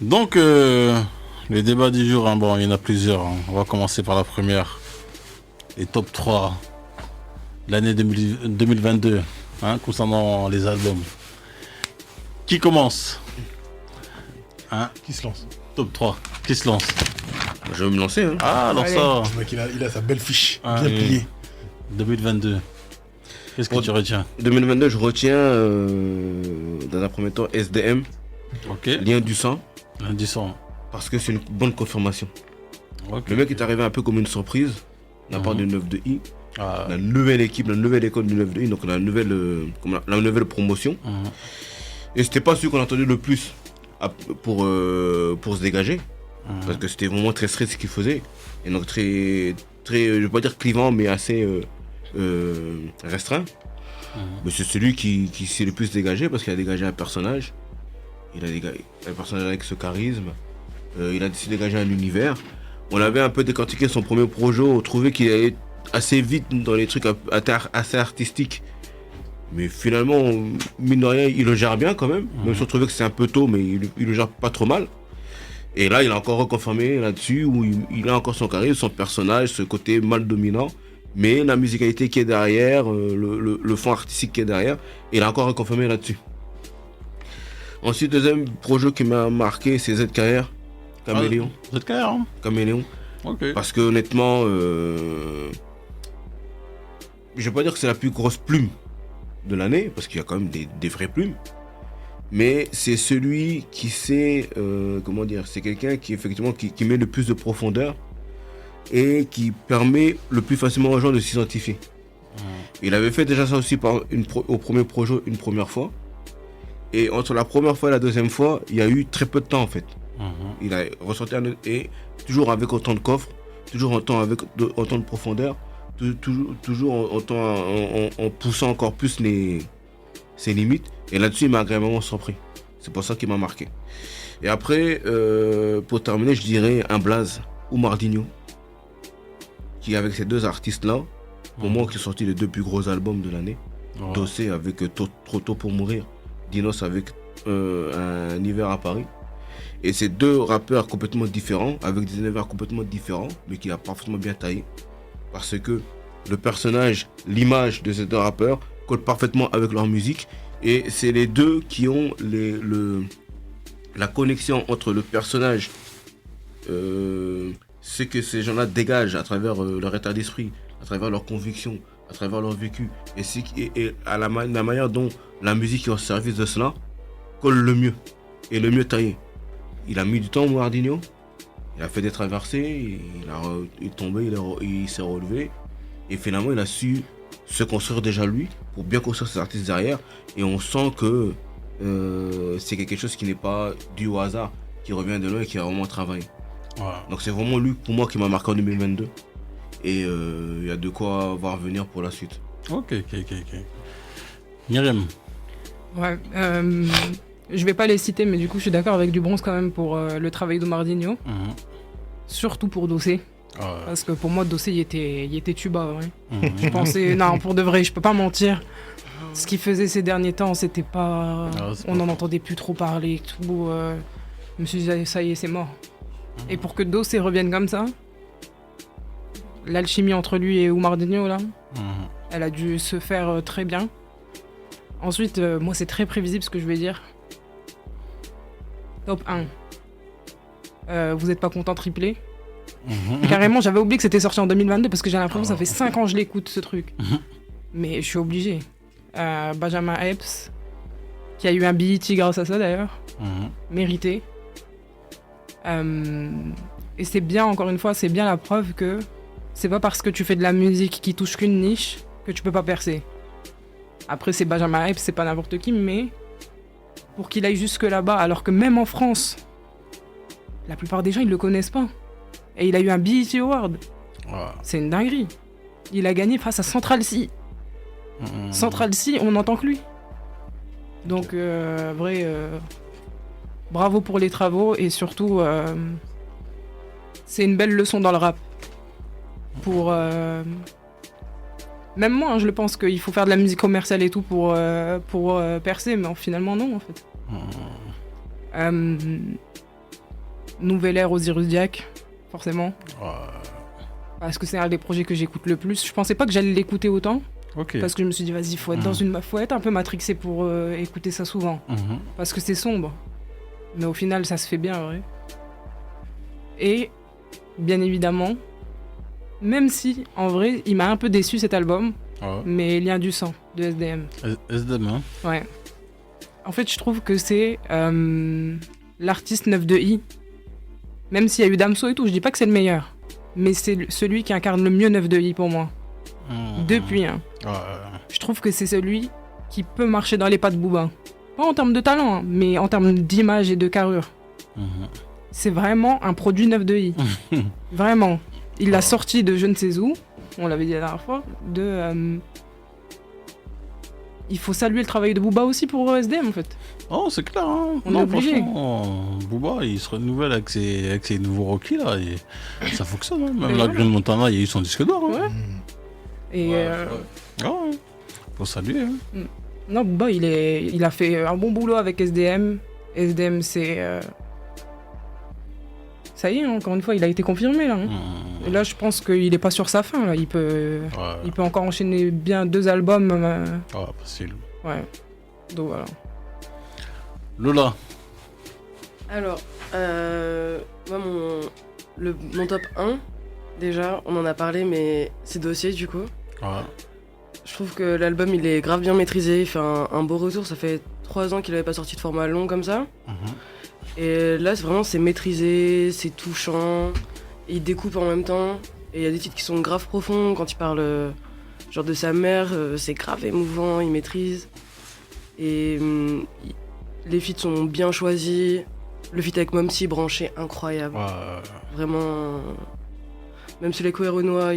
Donc, les débats du jour, hein, bon, il y en a plusieurs. Hein. On va commencer par la première. Les top 3 de l'année 2022 hein, concernant les albums. Qui commence hein? Qui se lance? Top 3. Qui se lance? Je vais me lancer. Hein. Ah, alors Allez. ça. Le mec, il a sa belle fiche, Ah, bien oui. pliée. 2022. Qu'est-ce que Pour- tu retiens? 2022, je retiens dans un premier temps SDM, Ok. Lien du sang, Lundi sang. parce que c'est une bonne confirmation. Ok. Le mec est arrivé un peu comme une surprise, de la part du 9 de I. Ah, La nouvelle équipe, la nouvelle école du 9 de I, donc la nouvelle promotion. mhm. Et c'était pas celui qu'on attendait le plus pour se dégager, parce que c'était vraiment très strict ce qu'il faisait. Et donc très, je vais pas dire clivant, mais assez restreint. Mais c'est celui qui s'est le plus dégagé parce qu'il a dégagé un personnage. Il a dégagé un personnage avec ce charisme. Il a décidé de dégager un univers. On avait un peu décortiqué son premier projet, on trouvait qu'il allait assez vite dans les trucs assez artistiques. Mais finalement, mine de rien, il le gère bien quand même. Même si on trouvait que c'est un peu tôt, mais il le gère pas trop mal. Et là, il a encore reconfirmé là-dessus, où il a encore son charisme, son personnage, ce côté mal dominant. Mais la musicalité qui est derrière, le fond artistique qui est derrière, il a encore reconfirmé là-dessus. Ensuite, deuxième projet qui m'a marqué, c'est ZKR, Caméléon. Vous êtes clair, hein? Caméléon. Ok. Parce que honnêtement, je vais pas dire que c'est la plus grosse plume de l'année, parce qu'il y a quand même des vraies plumes. Mais c'est celui qui sait, comment dire, c'est quelqu'un qui effectivement qui met le plus de profondeur et qui permet le plus facilement aux gens de s'identifier. Il avait fait déjà ça aussi au premier projet une première fois. Et entre la première fois et la deuxième fois, il y a eu très peu de temps en fait. Il a ressorti et toujours avec autant de coffres, toujours autant de profondeur, toujours autant en poussant encore plus ses limites. Et là-dessus, il m'a agréablement surpris. C'est pour ça qu'il m'a marqué. Et après, pour terminer, je dirais un Blaze ou Mardinho, qui avec ces deux artistes-là, pour moi, qui ont sorti les deux plus gros albums de l'année. Ouais. Dossé avec Trop tôt pour mourir, Dinos avec un hiver à Paris. Et ces deux rappeurs complètement différents, avec des univers complètement différents, mais qui a parfaitement bien taillé. Parce que le personnage, l'image de ces deux rappeurs colle parfaitement avec leur musique. Et c'est les deux qui ont la connexion entre le personnage, ce que ces gens-là dégagent à travers leur état d'esprit, à travers leurs convictions, à travers leur vécu, et à la manière dont la musique est au service de cela, colle le mieux, et le mieux taillé. Il a mis du temps, Mouardinho, il a fait des traversées, il est tombé, il s'est relevé, et finalement il a su se construire déjà lui, pour bien construire ses artistes derrière, et on sent que c'est quelque chose qui n'est pas dû au hasard, qui revient de loin et qui a vraiment travaillé. Ouais. Donc c'est vraiment lui, pour moi, qui m'a marqué en 2022. Et il y a de quoi voir venir pour la suite. Ok. Myriam. Ouais, je vais pas les citer, mais du coup, je suis d'accord avec Dubronze quand même pour le travail de Mardinho. Mhm. Surtout pour Dossé. Ouais. Parce que pour moi, Dossé, il était tuba, ouais. Mhm. Je pensais, non, pour de vrai, je peux pas mentir. Ce qu'il faisait ces derniers temps, c'était pas. Ah, c'est On pas n'en faux. entendait plus trop parler, tout. Je me suis dit, ça y est, c'est mort. Et pour que Dossé revienne comme ça, l'alchimie entre lui et Oumardinho, là, Mhm. elle a dû se faire très bien. Ensuite, moi, c'est très prévisible ce que je vais dire. Top 1. Vous êtes pas content triplé? Mhm. Carrément, j'avais oublié que c'était sorti en 2022 parce que j'ai l'impression que ça fait 5 ans que je l'écoute, ce truc. Mais je suis obligé. Benjamin Epps, qui a eu un BET grâce à ça d'ailleurs, Mhm. mérité. Et c'est bien, encore une fois, c'est bien la preuve que c'est pas parce que tu fais de la musique qui touche qu'une niche que tu peux pas percer. Après, c'est Benjamin Epps, c'est pas n'importe qui, mais pour qu'il aille jusque là-bas, alors que même en France, la plupart des gens ils le connaissent pas. Et il a eu un BET Award. Ouais. C'est une dinguerie. Il a gagné face à Central C. Mhm. Central C, on n'entend que lui. Donc, vrai, bravo pour les travaux et surtout, c'est une belle leçon dans le rap. Pour Même moi, hein, je le pense qu'il faut faire de la musique commerciale et tout pour percer, mais finalement non en fait. Nouvelle ère Osiris Diac, forcément. Parce que c'est un des projets que j'écoute le plus. Je pensais pas que j'allais l'écouter autant. Ok. Parce que je me suis dit, vas-y, faut être un peu matrixé pour écouter ça souvent. Parce que c'est sombre. Mais au final, ça se fait bien, ouais. Et, bien évidemment, même si, en vrai, il m'a un peu déçu cet album, mais Lien du sang, de SDM. SDM, hein. Ouais. En fait, je trouve que c'est l'artiste 9 de I. Même s'il y a eu Damso et tout, je dis pas que c'est le meilleur. Mais c'est celui qui incarne le mieux 9 de I pour moi. Depuis, hein. Je trouve que c'est celui qui peut marcher dans les pas de Booba. Pas en termes de talent, hein, mais en termes d'image et de carrure. C'est vraiment un produit 9 de I. Vraiment. Il l'a sorti de je ne sais où, on l'avait dit la dernière fois, il faut saluer le travail de Booba aussi pour SDM en fait. Oh, c'est clair, hein. On est obligé. Booba, il se renouvelle avec ses nouveaux rookies, là, et ça fonctionne, hein. Même la Green Montana, il y a eu son disque d'or, hein. Ouais. Et faut saluer, hein. Non, Booba, il a fait un bon boulot avec SDM. SDM, c'est... Ça y est, encore une fois, il a été confirmé, là. Hein. Et là, je pense qu'il est pas sur sa fin, là. Il peut encore enchaîner bien 2 albums. Facile. Ouais. Donc, voilà. Lola. Alors, moi, mon top 1, déjà, on en a parlé, mais c'est Dossier, du coup. Je trouve que l'album, il est grave bien maîtrisé, il fait un beau retour. Ça fait 3 ans qu'il avait pas sorti de format long comme ça. Et là, c'est maîtrisé, c'est touchant, et il découpe en même temps. Et il y a des titres qui sont grave profonds, quand il parle genre de sa mère, c'est grave émouvant, il maîtrise. Et les feats sont bien choisis, le feat avec Momsi branché, incroyable. Vraiment, même si les Koé Renoir,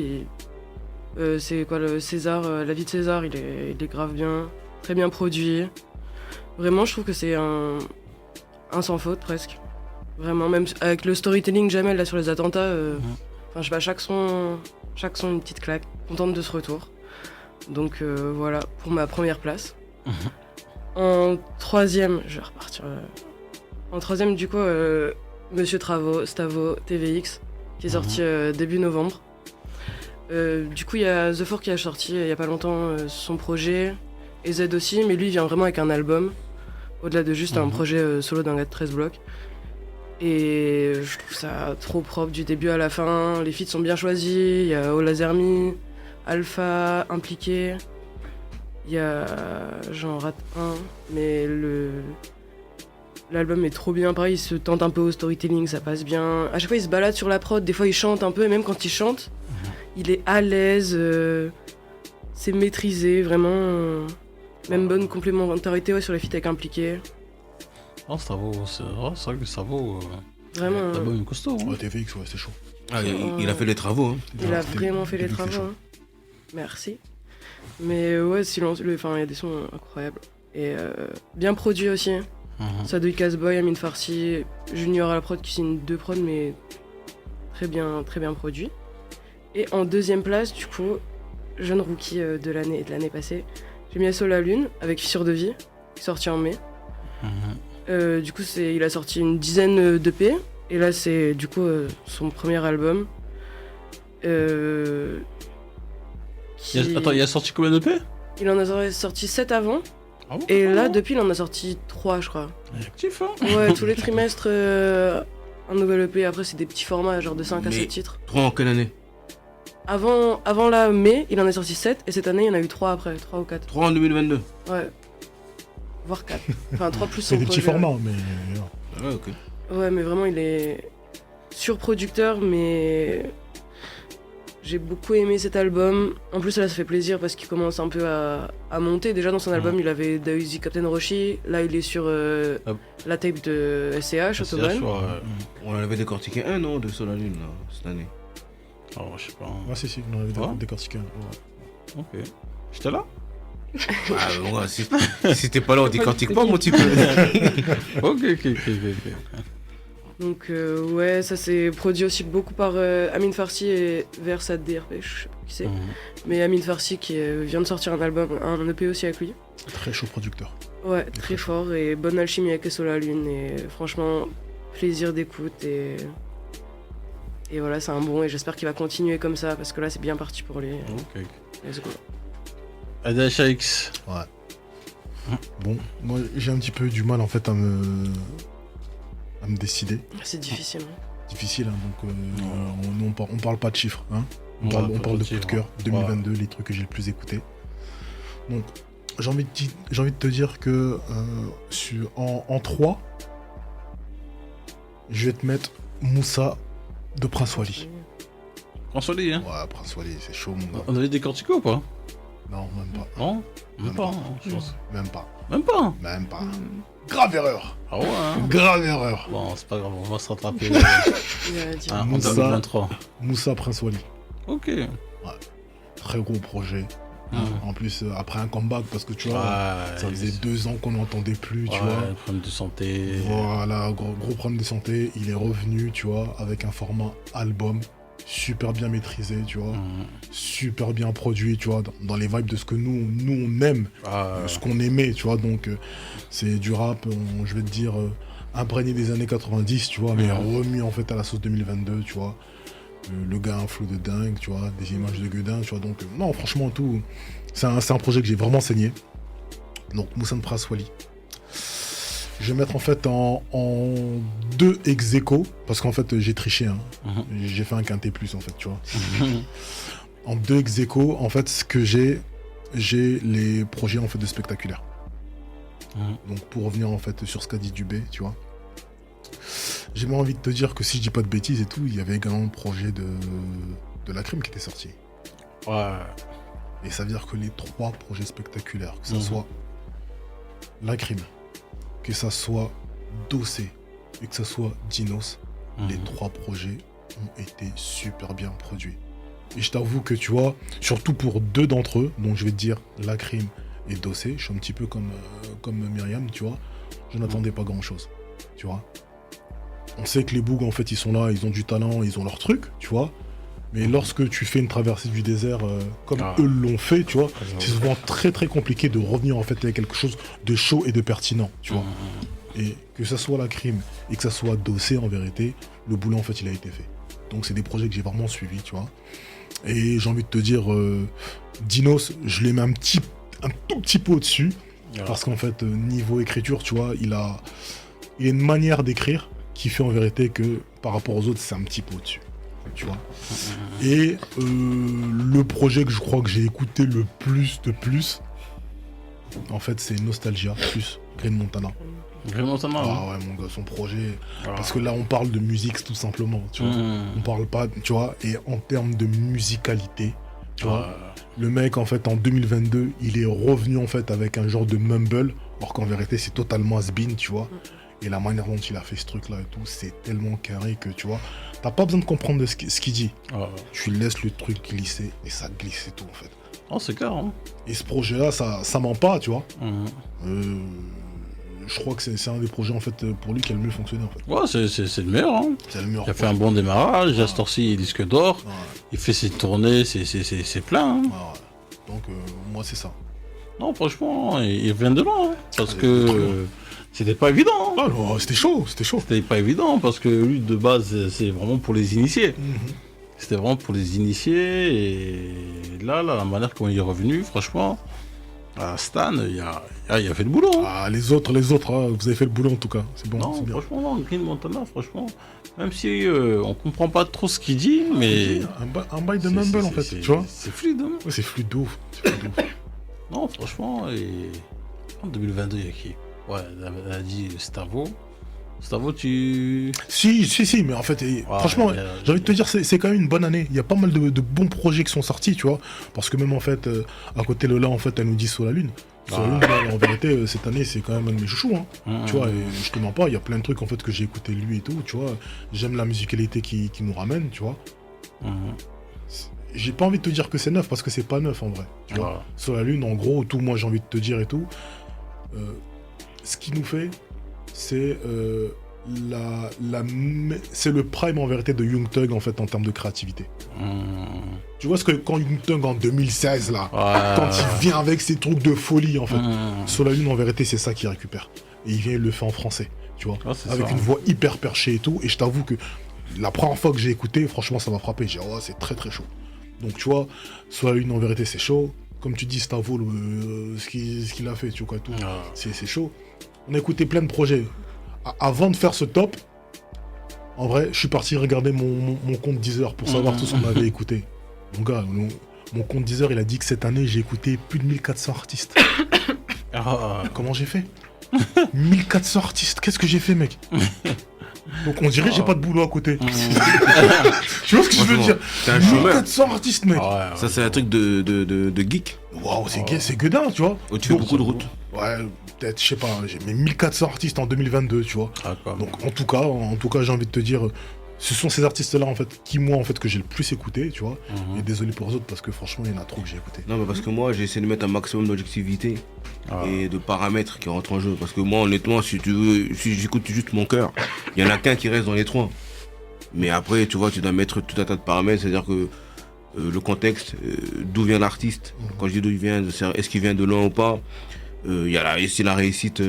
c'est quoi le César, la vie de César, il est grave bien, très bien produit. Vraiment, je trouve que c'est un sans faute presque. Vraiment, même avec le storytelling Jamel là sur les attentats, je sais pas, chaque son une petite claque. Contente de ce retour. Donc voilà, pour ma première place. En troisième, je vais repartir. En troisième, du coup, Monsieur Stavo, TVX, qui est sorti début novembre. Du coup, il y a The Four qui a sorti il y a pas longtemps son projet, et Z aussi, mais lui il vient vraiment avec un album. Au-delà de juste un projet solo d'un gars de 13 blocs. Et je trouve ça trop propre du début à la fin. Les feats sont bien choisis. Il y a Olazermi, Alpha impliqué. Il y a... J'en rate un. Mais l'album est trop bien. Pareil, il se tente un peu au storytelling, ça passe bien. À chaque fois, il se balade sur la prod. Des fois, il chante un peu. Et même quand il chante, il est à l'aise. C'est maîtrisé, vraiment... Même bonne complémentarité sur les feats avec impliqué. Ça vaut, c'est vrai que ça vaut. Vraiment. L'album est costaud. Hein. TVX, c'est chaud. Il a fait les travaux. Hein. Il a vraiment fait les travaux. Hein. Merci. Mais ouais, il y a des sons incroyables. Et bien produits aussi. Sadoui Casboy, Amine Farsi, Junior à la prod qui signe 2 prods, mais très bien produits. Et en deuxième place, du coup, jeune rookie de l'année passée. J'ai mis SO La Lune avec Fissure de Vie, qui est sorti en mai. Du coup, il a sorti une dizaine d'EP. Et là, c'est du coup son premier album. Attends, il a sorti combien d'EP ? Il en a sorti 7 avant. Et là, depuis, il en a sorti 3, je crois. Il est actif, hein ? Ouais, tous les trimestres, un nouvel EP. Après, c'est des petits formats, genre de 5 à 7 titres. 3 en quelle année ? Avant la mai, il en a sorti 7, et cette année, il y en a eu 3 après, 3 ou 4. 3 en 2022. Ouais. Voire 4. Enfin, 3 plus son C'est des projet. petits formats, mais... Ouais, ok. Ouais, mais vraiment, il est surproducteur, mais... J'ai beaucoup aimé cet album. En plus, là, ça fait plaisir parce qu'il commence un peu à monter. Déjà, dans son album, il avait Daisy Captain Roshi. Là, il est sur la tape de SCH, Autobahn. On avait décortiqué un, non, de Sol à Lune, là, cette année. Oh, je sais pas. Ouais, si, on avait décortiqué. Ouais. Ok. J'étais là ? Ouais, si t'es pas là, on décortique pas, mon petit peu. Ok. Donc ouais, ça s'est produit aussi beaucoup par Amine Farsi et Versat DRP, je sais pas qui c'est. Mais Amine Farsi qui vient de sortir un album, un EP aussi avec lui. Très chaud producteur. Ouais, très fort et bonne alchimie avec Sola Lune et franchement, plaisir d'écoute et voilà, c'est un bon et j'espère qu'il va continuer comme ça parce que là c'est bien parti pour lui. Ok. Let's go. ADHX. Ouais. Bon, moi j'ai un petit peu du mal en fait à me décider. C'est difficile. Difficile, hein, donc on parle pas de chiffres, hein. On parle de coup de cœur. 2022, les trucs que j'ai le plus écoutés. Donc j'ai envie de te dire que en 3, je vais te mettre Moussa de Prince Wally. Prince Wally, hein. Ouais, Prince Wally, c'est chaud mon gars. On avait décortiqué ou pas? Non, même pas. Non, même pas, je pense. Même pas. Même pas. Même pas. Grave erreur. Ah ouais, hein. Grave erreur. Bon, c'est pas grave, on va se rattraper Il a dit. en Moussa. 2023. Moussa Prince Wally. Ok. Très gros projet. En plus, après un comeback, parce que tu vois, Ouais, ça faisait 2 ans qu'on n'entendait plus, tu vois. problème de santé. Voilà, gros problème de santé. Il est revenu, tu vois, avec un format album super bien maîtrisé, tu vois. Super bien produit, tu vois, dans les vibes de ce que nous on aime, ce qu'on aimait, tu vois. Donc, c'est du rap, je vais te dire, imprégné des années 90, tu vois, mais remis en fait à la sauce 2022, tu vois. Le gars a un flow de dingue, tu vois, des images de gueudin, tu vois. Donc, non, franchement, tout. C'est un projet que j'ai vraiment saigné. Donc, Moussa de Prince Wally. Je vais mettre en fait en 2 ex-aequo, parce qu'en fait j'ai triché, hein. J'ai fait un quintet plus en fait, tu vois. En 2 ex-aequo, en fait ce que j'ai les projets en fait de spectaculaire. Donc pour revenir en fait sur ce qu'a dit Dubé, tu vois. J'ai même envie de te dire que si je dis pas de bêtises et tout, il y avait également le projet de La Crime qui était sorti. Ouais. Et ça veut dire que les 3 projets spectaculaires, que ça soit La Crime, que ça soit Dossé et que ça soit Dinos, les 3 projets ont été super bien produits. Et je t'avoue que tu vois, surtout pour 2 d'entre eux, donc je vais te dire La Crime et Dossé, je suis un petit peu comme Myriam, tu vois, je n'attendais pas grand chose, tu vois. On sait que les Bougs en fait ils sont là, ils ont du talent, ils ont leur truc, tu vois. Mais lorsque tu fais une traversée du désert comme eux l'ont fait, tu vois, c'est souvent très très compliqué de revenir en fait avec quelque chose de chaud et de pertinent, tu vois. Et que ça soit La Crime et que ça soit Dossé, en vérité, le boulot en fait il a été fait. Donc c'est des projets que j'ai vraiment suivis, tu vois. Et j'ai envie de te dire, Dinos, je les mets un tout petit peu au-dessus, parce qu'en fait niveau écriture, tu vois, il a une manière d'écrire qui fait en vérité que par rapport aux autres c'est un petit peu au-dessus. Tu vois. Et le projet que je crois que j'ai écouté le plus, en fait, c'est Nostalgia plus Green Montana. Green Montana. Ah ouais, mon gars, son projet. Parce que là, on parle de musique tout simplement. Tu vois. On parle pas, tu vois. Et en termes de musicalité, tu vois, le mec, en fait, en 2022, il est revenu en fait avec un genre de mumble, alors qu'en vérité, c'est totalement has-been, tu vois. Et la manière dont il a fait ce truc-là et tout, c'est tellement carré que, tu vois, t'as pas besoin de comprendre ce qu'il dit. Tu laisses le truc glisser et ça glisse et tout, en fait. Oh, c'est clair, hein. Et ce projet-là, ça ment pas, tu vois. Je crois que c'est un des projets, en fait, pour lui qui a le mieux fonctionné, en fait. Ouais, c'est le meilleur, hein. C'est le meilleur. Il a fait un bon démarrage, Astorci, disque d'or. Il fait ses tournées, c'est plein, hein. Donc, moi, c'est ça. Non, franchement, il vient de loin, hein, parce que... C'était pas évident. Ah non, c'était chaud. C'était pas évident parce que lui, de base, c'est vraiment pour les initiés. C'était vraiment pour les initiés. Et là, la manière comment il est revenu, franchement, Stan, il a fait le boulot. Hein. Ah, les autres, hein, vous avez fait le boulot en tout cas. C'est bon. Non, franchement, non, Green Montana, franchement, même si on comprend pas trop ce qu'il dit, mais. Un bail de mumble en fait, tu vois. C'est fluide, hein. Ouais, c'est fluide de ouf. Non, franchement, et. En 2022, il y a qui? Ouais, elle a dit Stavo. Stavo, tu... Si, mais en fait, franchement, j'ai envie de te dire, c'est quand même une bonne année. Il y a pas mal de bons projets qui sont sortis, tu vois. Parce que même en fait, à côté de là, en fait, elle nous dit Sur la Lune. Sur la Lune, là, en vérité, cette année, c'est quand même un de mes chouchous, hein. Tu vois, et je te mens pas, il y a plein de trucs en fait que j'ai écouté lui et tout, tu vois. J'aime la musicalité qui nous ramène, tu vois. J'ai pas envie de te dire que c'est neuf, parce que c'est pas neuf en vrai. Tu vois. Sur la Lune, en gros, tout, moi j'ai envie de te dire et tout. Ce qu'il nous fait, c'est c'est le prime en vérité de Young Thug en fait en termes de créativité. Tu vois ce que quand Young Thug en 2016 là, quand il vient avec ses trucs de folie en fait, Sur la Lune en vérité c'est ça qu'il récupère. Et il vient il le fait en français, tu vois, avec une voix hyper perchée et tout. Et je t'avoue que la première fois que j'ai écouté, franchement ça m'a frappé. J'ai dit c'est très très chaud. Donc tu vois, Sur la Lune en vérité c'est chaud. Comme tu dis Stavo, ce qu'il a fait, tu vois tout, c'est chaud. On a écouté plein de projets. Avant de faire ce top, en vrai, je suis parti regarder mon compte Deezer pour savoir tout ce qu'on avait écouté. Mon gars, mon compte Deezer, il a dit que cette année, j'ai écouté plus de 1400 artistes. Comment j'ai fait 1400 artistes, qu'est-ce que j'ai fait, mec? Donc on dirait que j'ai pas de boulot à côté. Tu vois ce que je veux dire? T'es un chômeur. 1400 artistes, mec. Ça, c'est un truc de geek. Waouh, c'est gueudin, tu vois. Tu fais beaucoup de routes. Ouais, peut-être, je sais pas, j'ai mis 1400 artistes en 2022, tu vois. Donc en tout cas, j'ai envie de te dire, ce sont ces artistes-là en fait que j'ai le plus écouté, tu vois. Et désolé pour les autres parce que franchement, il y en a trop que j'ai écouté. Non, mais parce que moi, j'ai essayé de mettre un maximum d'objectivité et de paramètres qui rentrent en jeu. Parce que moi, honnêtement, si j'écoute juste mon cœur, il y en a qu'un qui reste dans les trois. Mais après, tu vois, tu dois mettre tout un tas de paramètres, c'est-à-dire que le contexte, d'où vient l'artiste. Quand je dis d'où il vient, est-ce qu'il vient de loin ou pas. Il y a la réussite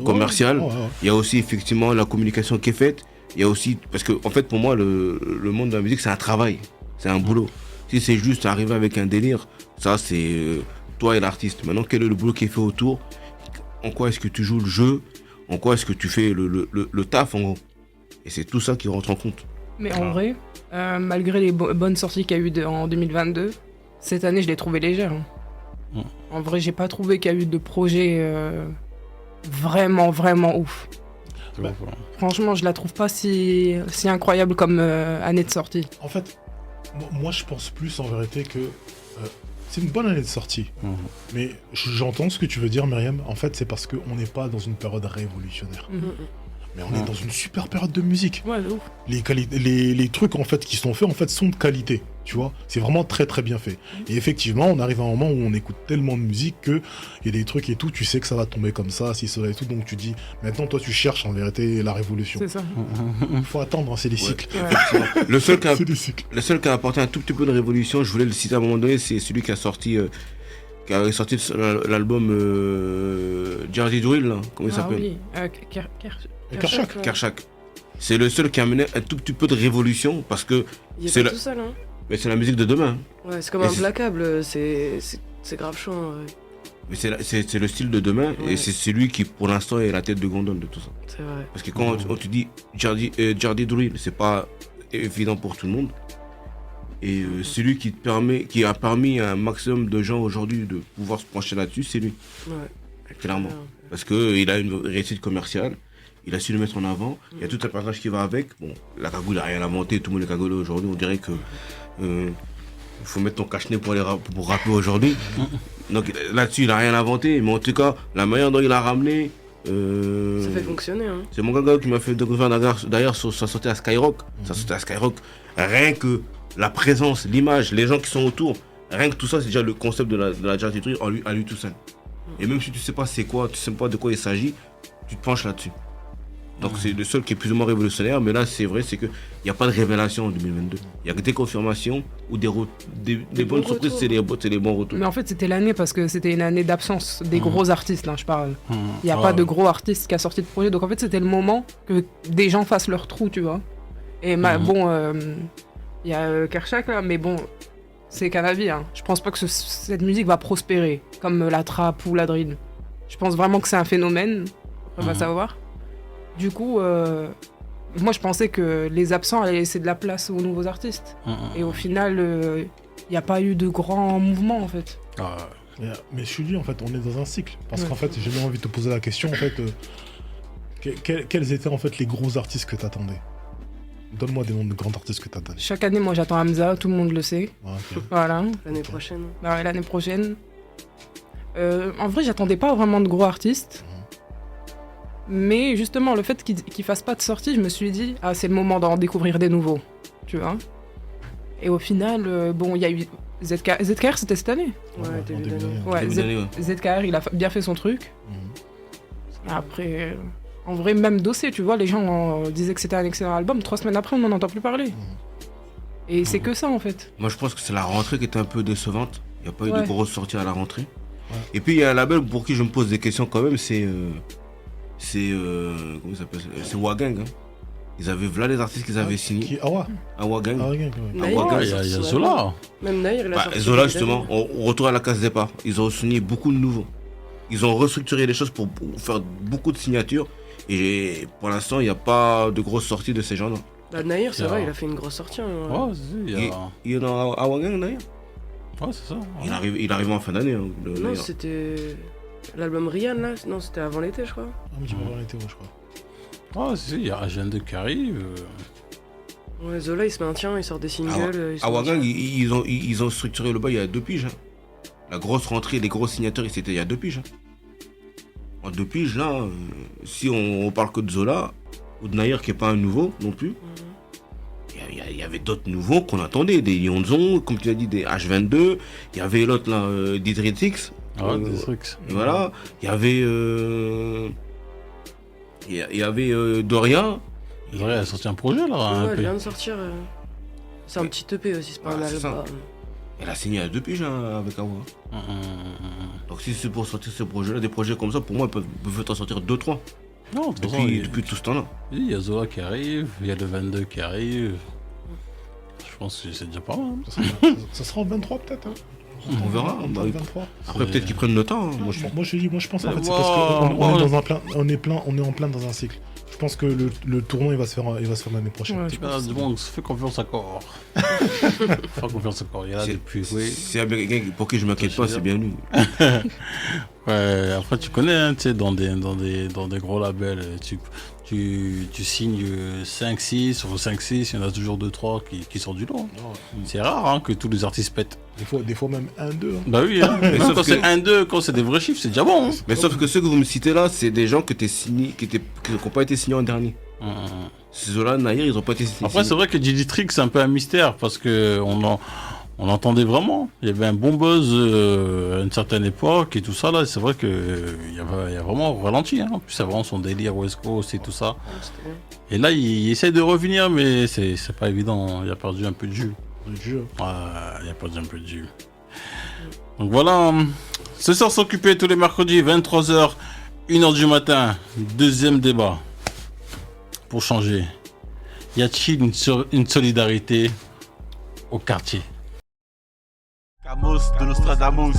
commerciale. Il y a aussi effectivement la communication qui est faite. Il y a aussi, parce que en fait pour moi le monde de la musique c'est un travail, c'est un boulot. Si c'est juste arriver avec un délire, ça c'est toi et l'artiste. Maintenant quel est le boulot qui est fait autour? En quoi est-ce que tu joues le jeu? En quoi est-ce que tu fais le taf en gros? Et c'est tout ça qui rentre en compte. Mais en vrai, malgré les bonnes sorties qu'il y a eu en 2022, cette année je l'ai trouvé légère. En vrai, j'ai pas trouvé qu'il y a eu de projet vraiment ouf. Franchement, je la trouve pas si incroyable comme année de sortie. En fait, moi je pense plus en vérité que c'est une bonne année de sortie. Mais j'entends ce que tu veux dire, Myriam. En fait, c'est parce qu'on n'est pas dans une période révolutionnaire. Mais on est dans une super période de musique. Ouais, ouf. Les trucs en fait qui sont faits en fait sont de qualité, tu vois. C'est vraiment très très bien fait. Et effectivement, on arrive à un moment où on écoute tellement de musique que il y a des trucs et tout, tu sais que ça va tomber comme ça, si cela et tout, donc tu dis maintenant toi tu cherches en vérité la révolution. C'est ça. Faut attendre, hein, c'est des cycles. Ouais. Le seul qui a apporté un tout petit peu de révolution, je voulais le citer à un moment donné, c'est celui qui a sorti l'album Jersey Drill, là. Comment il s'appelle? Oui, Kershak. C'est le seul qui a amené un tout petit peu de révolution parce que Il est pas tout seul, hein. mais c'est la musique de demain. Ouais, c'est comme implacable, c'est grave chaud. Ouais. Mais c'est le style de demain et c'est lui qui pour l'instant est la tête de gondole de tout ça. C'est vrai. Parce que quand on te dit Jersey Drill, c'est pas évident pour tout le monde. Et celui qui a permis à un maximum de gens aujourd'hui de pouvoir se pencher là-dessus, c'est lui. Ouais. Clairement. Parce qu'il a une réussite commerciale, il a su le mettre en avant, il y a tout un passage qui va avec. Bon, la cagoule n'a rien inventé, tout le monde est cagoulé aujourd'hui, on dirait que faut mettre ton cache-nez pour rapper aujourd'hui. Donc là-dessus, il n'a rien inventé, mais en tout cas, la manière dont il a ramené. Ça fait fonctionner, hein. C'est mon gars qui m'a fait découvrir d'ailleurs sur sa sortie à Skyrock. Sa sortie à Skyrock, rien que la présence, l'image, les gens qui sont autour, rien que tout ça, c'est déjà le concept de la Jersey Drill à lui tout seul. Et même si tu sais pas c'est quoi, tu sais pas de quoi il s'agit, tu te penches là-dessus. Donc c'est le seul qui est plus ou moins révolutionnaire, mais là c'est vrai, c'est qu'il n'y a pas de révélation en 2022. Il y a que des confirmations ou des bonnes surprises, c'est les bons retours. Mais en fait c'était l'année parce que c'était une année d'absence des gros artistes, là je parle. Il n'y a pas de gros artistes qui a sorti de projet, donc en fait c'était le moment que des gens fassent leur trou, tu vois. Et bon, il y a Kershak là, mais bon, c'est qu'un avis, hein. Je pense pas que cette musique va prospérer, comme la trap ou la drill. Je pense vraiment que c'est un phénomène, on va savoir. Du coup, moi je pensais que les absents allaient laisser de la place aux nouveaux artistes. Et au final, il n'y a pas eu de grands mouvements en fait. Mais je suis dit, en fait, on est dans un cycle. Parce qu'en fait, j'ai même envie de te poser la question, en fait, quels étaient en fait les gros artistes que t'attendais? Donne-moi des noms de grands artistes que t'attendais. Chaque année, moi j'attends Hamza, tout le monde le sait. Okay. Voilà. L'année prochaine. Bah ouais, l'année prochaine. En vrai, j'attendais pas vraiment de gros artistes. Mais justement, le fait qu'ils fassent pas de sortie, je me suis dit, ah, c'est le moment d'en découvrir des nouveaux. Tu vois. Et au final, bon, il y a eu ZKR, c'était cette année. Ouais, début d'année. Ouais, ZKR, il a bien fait son truc. Après, En vrai, même Dossé, tu vois, les gens disaient que c'était un excellent album. 3 semaines après, on n'en entend plus parler. Et c'est que ça, en fait. Moi, je pense que c'est la rentrée qui était un peu décevante. Il n'y a pas eu Ouais. de grosses sorties à la rentrée. Ouais. Et puis, il y a un label pour qui je me pose des questions quand même, c'est... comment ça s'appelle? C'est Wagang. Hein. Ils avaient voilà les artistes qu'ils avaient signés. Qui Awa. À Wagang. Ah, regarde, ouais. Naïr, Wagang, il a il y a sorti son Zola. album. Même Naïr, il a Bah, sorti. Zola, son justement, album. on retourne à la case départ. Ils ont signé beaucoup de nouveaux. Ils ont restructuré les choses pour faire beaucoup de signatures. Et pour l'instant, il n'y a pas de grosses sorties de ces gens-là. Bah, Naïr, ça Il y a- va, il a fait une grosse sortie. Hein. Ouais, il y a... Il est dans Awagang d'ailleurs. Ouais, c'est ça. Ouais. Il arrive en fin d'année. Hein, Non, d'ailleurs. c'était l'album Rihanna là. Non, c'était avant l'été, je crois. Ah, mais tu m'as arrêté, ouais, je crois. Ouais, si, il y a Agenda qui arrive. Ouais, Zola, il se maintient, il sort des singles. il se Awagang, maintient. ils ont structuré le bail il y a 2 piges. Hein. La grosse rentrée, les grosses signatures, c'était il y a 2 piges. Hein. En 2 piges, là, si on parle que de Zola, ou de Naïr qui n'est pas un nouveau non plus, il y avait d'autres nouveaux qu'on attendait, des Yonzon, comme tu as dit, des H22, il y avait l'autre là, Didritix. Ah, des trucs. Voilà, il y avait Doria. Il a sorti un projet là. un Ouais, peu. elle vient de sortir. C'est un petit EP aussi, c'est pas Ah, un c'est ça. album. Elle a signé à 2 piges hein, avec Awa. Donc si c'est pour sortir ce projet-là, des projets comme ça, pour moi, ils peuvent en sortir 2-3. Non, de toute façon, Depuis tout ce temps-là. il y a Zola qui arrive, il y a le 22 qui arrive. Je pense que c'est déjà pas mal. Hein. Ça sera en 23 peut-être. Hein. On verra. Bah, 23. après, peut-être qu'ils prennent le temps. Hein. Moi je dis, moi je pense en fait c'est Wow, parce qu'on wow. est dans un plein, on est en plein dans un cycle. Je pense que le tournoi il va se faire l'année prochaine. Ouais, je Ah, pense. du monde, fais confiance encore. Fais confiance encore. Il y a là C'est- depuis. Oui. C'est un quelqu'un pour qui je m'inquiète pas, C'est c'est bien lui. Ouais, après tu connais, hein, tu sais, dans des gros labels, tu signes 5-6, sur 5-6, il y en a toujours 2-3 qui sortent du lot. Non, C'est rare hein, que tous les artistes pètent. des fois même 1-2. Hein. Bah oui, hein. Mais Même sauf quand que- c'est 1-2, quand c'est des vrais chiffres, c'est déjà bon. Hein. Mais sauf que ceux que vous me citez là, c'est des gens qui n'ont pas été signés en dernier. Ces Zola, Naïr, ils n'ont pas été signés. Après, c'est vrai que Diditrix, c'est un peu un mystère parce que on entendait vraiment. Il y avait un bon buzz à une certaine époque et tout ça là. C'est vrai que il y a vraiment ralenti. Hein. En plus, c'est vraiment son délire West Coast et tout ça. Ouais, c'était bien. Et là, il essaie de revenir, mais c'est pas évident. Il a perdu un peu de jus. Le jeu. Ouais, il a perdu un peu de jus. Donc voilà. Ce soir, s'occuper tous les mercredis, 23h, 1h du matin. Deuxième débat. Pour changer. Y a-t-il une solidarité au quartier? Camos de Nostradamus.